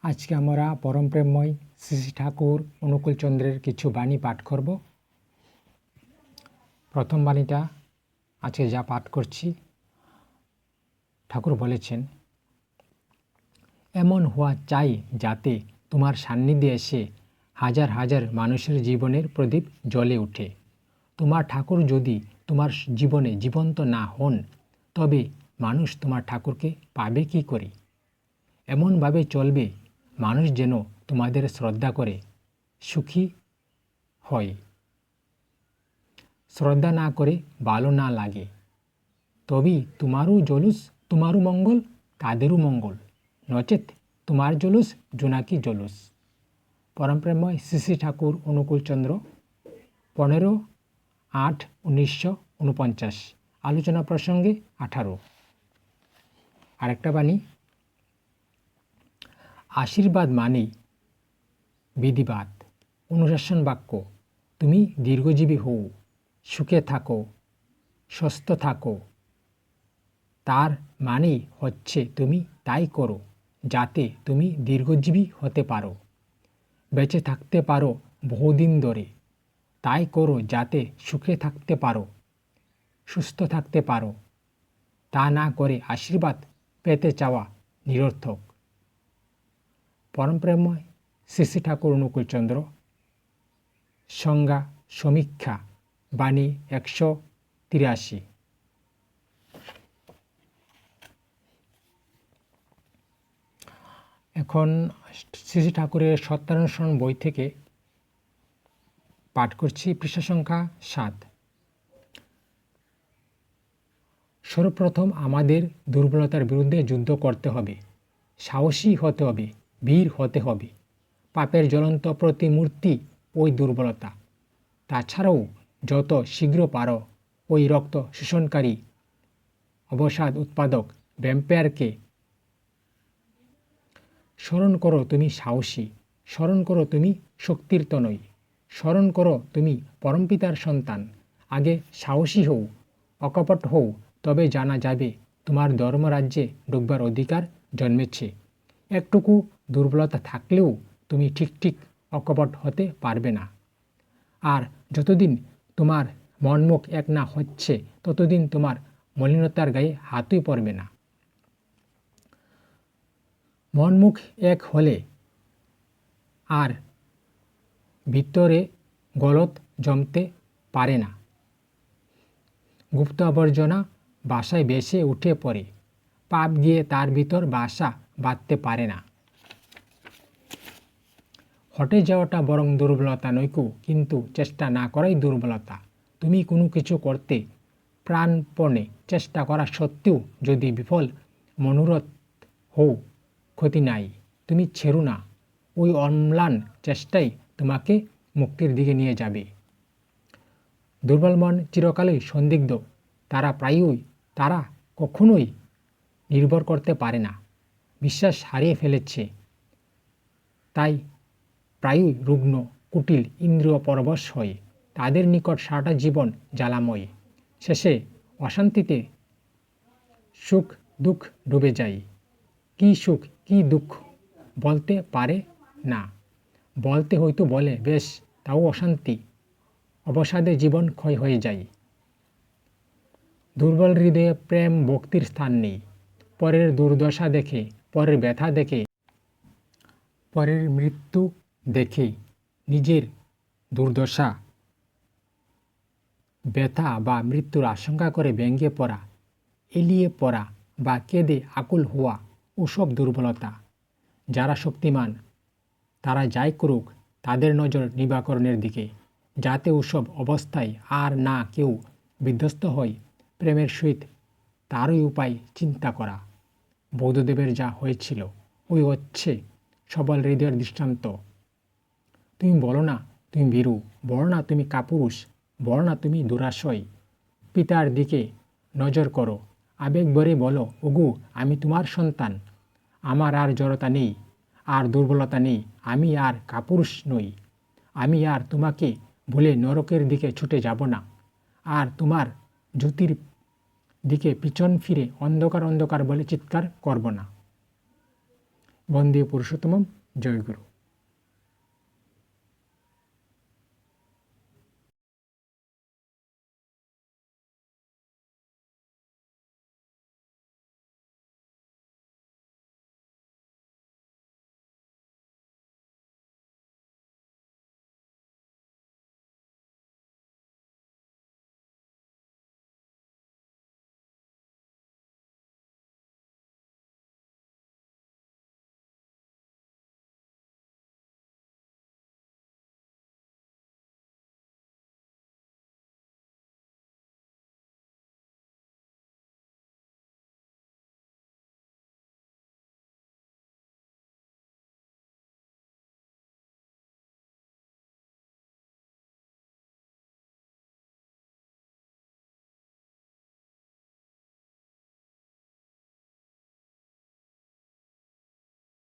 আজকে আমরা পরম প্রেমময় শ্রী শ্রী ঠাকুর অনুকূলচন্দ্রের কিছু বাণী পাঠ করব। প্রথম বাণীটা আজকে যা পাঠ করছি, ঠাকুর বলেছেন, এমন হওয়া চাই যাতে তোমার সান্নিধ্যে এসে হাজার হাজার মানুষের জীবনের প্রদীপ জ্বলে ওঠে। তোমার ঠাকুর যদি তোমার জীবনে জীবন্ত না হন, তবে মানুষ তোমার ঠাকুরকে পাবে কি করে? এমনভাবে চলবে মানুষ যেন তোমাদের শ্রদ্ধা করে সুখী হয়, শ্রদ্ধা না করে ভালো না লাগে। তবেই তোমারও জলুস, তোমারও মঙ্গল, তাদেরও মঙ্গল, নচেত তোমার জলুস জোনাকি জলুস। পরমপ্রেমময় শ্রী শ্রী ঠাকুর অনুকূলচন্দ্র, 15/8/1949। আলোচনা প্রসঙ্গে 18। আরেকটা বাণী, আশীর্বাদ মানেই বিধিবাদ, অনুশাসন বাক্য। তুমি দীর্ঘজীবী হও, সুখে থাকো, সুস্থ থাকো। তার মানেই হচ্ছে তুমি তাই করো যাতে তুমি দীর্ঘজীবী হতে পারো, বেঁচে থাকতে পারো বহুদিন ধরে। তাই করো যাতে সুখে থাকতে পারো, সুস্থ থাকতে পারো। তা না করে আশীর্বাদ পেতে চাওয়া নিরর্থক। পরমপ্রেমময় শ্রী শ্রী ঠাকুর অনুকূলচন্দ্র, সংজ্ঞা সমীক্ষা, বাণী 183। এখন শ্রী শ্রী ঠাকুরের সত্যানুসরণ বই থেকে পাঠ করছি, পৃষ্ঠা সংখ্যা 7। সর্বপ্রথম আমাদের দুর্বলতার বিরুদ্ধে যুদ্ধ করতে হবে, সাহসী হতে হবে, বীর হতে হবে। পাপের জ্বলন্ত প্রতিমূর্তি ওই দুর্বলতা। তাছাড়াও যত শীঘ্র পারো ওই রক্ত শোষণকারী অবসাদ উৎপাদক ভ্যাম্পায়ারকে স্মরণ করো। তুমি সাহসী, স্মরণ করো তুমি শক্তির তনয়, স্মরণ করো তুমি পরমপিতার সন্তান। আগে সাহসী হও, অকপট হও, তবে জানা যাবে তোমার ধর্মরাজ্যে ঢুকবার অধিকার জন্মেছে। একটুকু দুর্বলতা থাকলেও তুমি ঠিক ঠিক অকপট হতে পারবে না। আর যতদিন তোমার মনমুখ এক না হচ্ছে, ততদিন তোমার মলিনতার গায়ে হাতই পড়বে না। মনমুখ এক হলে আর ভিতরে গলদ জমতে পারে না। গুপ্ত আবর্জনা বাসায় ভেসে উঠে পড়ে, পাপ গিয়ে তার ভিতর বাসা বাঁধতে পারে না। হটে যাওয়াটা বরং দুর্বলতা নয়কো, কিন্তু চেষ্টা না করাই দুর্বলতা। তুমি কোনো কিছু করতে প্রাণপণে চেষ্টা করা সত্ত্বেও যদি বিফল মনোরথ হও, ক্ষতি নাই। তুমি ছেড়ো না, ওই অম্লান চেষ্টাই তোমাকে মুক্তির দিকে নিয়ে যাবে। দুর্বল মন চিরকালই সন্দিগ্ধ। তারা কখনোই নির্ভর করতে পারে না, বিশ্বাস হারিয়ে ফেলেছে। তাই প্রায়ই রুগ্ন, কুটিল, ইন্দ্রিয় পরবশ হয়ে তাদের নিকট সারাটা জীবন জ্বালাময়। শেষে অশান্তিতে সুখ দুঃখ ডুবে যায়। কি সুখ কি দুঃখ বলতে পারে না, বলতে হয়তো বলে বেশ, তাও অশান্তি, অবসাদে জীবন ক্ষয় হয়ে যায়। দুর্বল হৃদয়ে প্রেম ভক্তির স্থান নেই। পরের দুর্দশা দেখে, পরের ব্যথা দেখে, পরের মৃত্যু দেখে নিজের দুর্দশা, ব্যথা বা মৃত্যুর আশঙ্কা করে ব্যঙ্গে পড়া, এলিয়ে পড়া বা কেঁদে আকুল হওয়া ওসব দুর্বলতা। যারা শক্তিমান তারা যাই করুক, তাদের নজর নিবাকরণের দিকে, যাতে ওসব অবস্থায় আর না কেউ বিধ্বস্ত হয়। প্রেমের সহিত তারই উপায় চিন্তা করা। বৌদ্ধদেবের যা হয়েছিল ওই হচ্ছে সবল হৃদয়ের দৃষ্টান্ত। তুমি বলো না তুমি ভীরু, বলো না তুমি কাপুরুষ, বলো না তুমি দুরাশয়। পিতার দিকে নজর করো, আবেগ ভরে বলো, ওগো আমি তোমার সন্তান, আমার আর জড়তা নেই, আর দুর্বলতা নেই, আমি আর কাপুরুষ নই। আমি আর তোমাকে ভুলে নরকের দিকে ছুটে যাব না, আর তোমার জ্যোতির দিকে পিছন ফিরে অন্ধকার অন্ধকার বলে চিৎকার করব না। বন্দে পুরুষোত্তমম, জয় গুরু।